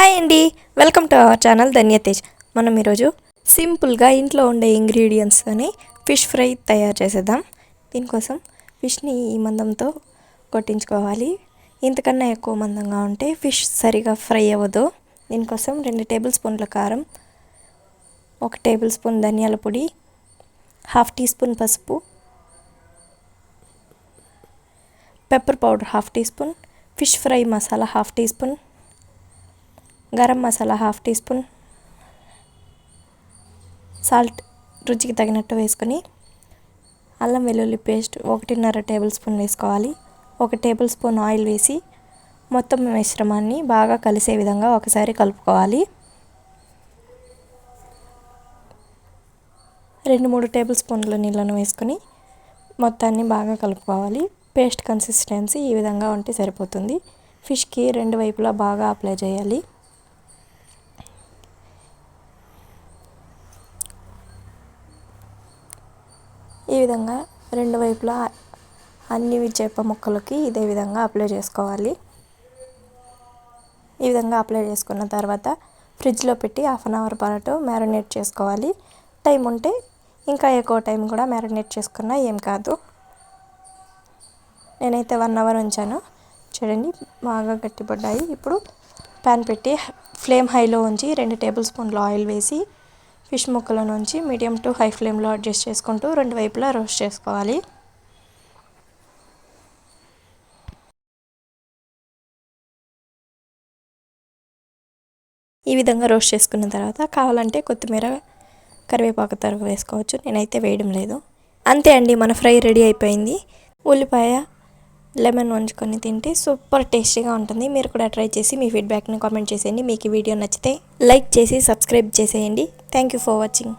Hi అండి, welcome to our channel Dhanyatej. మనం ఈరోజు సింపుల్గా ఇంట్లో ఉండే ఇంగ్రీడియంట్స్తోని ఫిష్ ఫ్రై తయారు చేసేద్దాం. దీనికోసం ఫిష్ని ఈ మందంతో కొట్టించుకోవాలి. ఇంతకన్నా ఎక్కువ మందంగా ఉంటే ఫిష్ సరిగా ఫ్రై అవ్వదు. దీనికోసం 2 టేబుల్ స్పూన్ల కారం, 1 టేబుల్ స్పూన్ ధనియాల పొడి, 1/2 టీ స్పూన్ పసుపు, pepper powder 1/2 teaspoon, fish fry masala 1/2 teaspoon, garam masala 1/2 teaspoon, salt రుచికి తగినట్టు వేసుకొని అల్లం వెల్లుల్లి పేస్ట్ 1.5 టేబుల్ స్పూన్ వేసుకోవాలి. 1 టేబుల్ స్పూన్ ఆయిల్ వేసి మొత్తం మిశ్రమాన్ని బాగా కలిసే విధంగా ఒకసారి కలుపుకోవాలి. 2-3 టేబుల్ స్పూన్ల నీళ్ళను వేసుకొని మొత్తాన్ని బాగా కలుపుకోవాలి. పేస్ట్ కన్సిస్టెన్సీ ఈ విధంగా ఉంటే సరిపోతుంది. ఫిష్కి 2 వైపులా బాగా అప్లై చేయాలి. ఈ విధంగా 2 వైపులా అన్ని చేప ముక్కలకి ఇదే విధంగా అప్లై చేసుకోవాలి. ఈ విధంగా అప్లై చేసుకున్న తర్వాత ఫ్రిడ్జ్లో పెట్టి 1/2 అవర్ పాటు మ్యారినేట్ చేసుకోవాలి. టైం ఉంటే ఇంకా ఎక్కువ టైం కూడా మ్యారినేట్ చేసుకున్నా ఏం కాదు. నేనైతే 1 అవర్ ఉంచాను. చూడండి, బాగా గట్టిపడ్డాయి. ఇప్పుడు ప్యాన్ పెట్టి ఫ్లేమ్ హైలో ఉంచి 2 టేబుల్ స్పూన్ల ఆయిల్ వేసి ఫిష్ ముక్కల నుంచి మీడియం టు హై ఫ్లేమ్లో అడ్జస్ట్ చేసుకుంటూ 2 వైపులా రోస్ట్ చేసుకోవాలి. ఈ విధంగా రోస్ట్ చేసుకున్న తర్వాత కావాలంటే కొత్తిమీర, కరివేపాకు తరుగు వేసుకోవచ్చు. నేనైతే వేయడం లేదు. అంతే అండి, మన ఫ్రై రెడీ అయిపోయింది. ఉల్లిపాయ, లెమన్ వంచుకొని తింటే సూపర్ టేస్టీగా ఉంటుంది. మీరు కూడా ట్రై చేసి మీ ఫీడ్బ్యాక్ని కామెంట్ చేసేయండి. మీకు ఈ వీడియో నచ్చితే లైక్ చేసి సబ్స్క్రైబ్ చేసేయండి. Thank you for watching.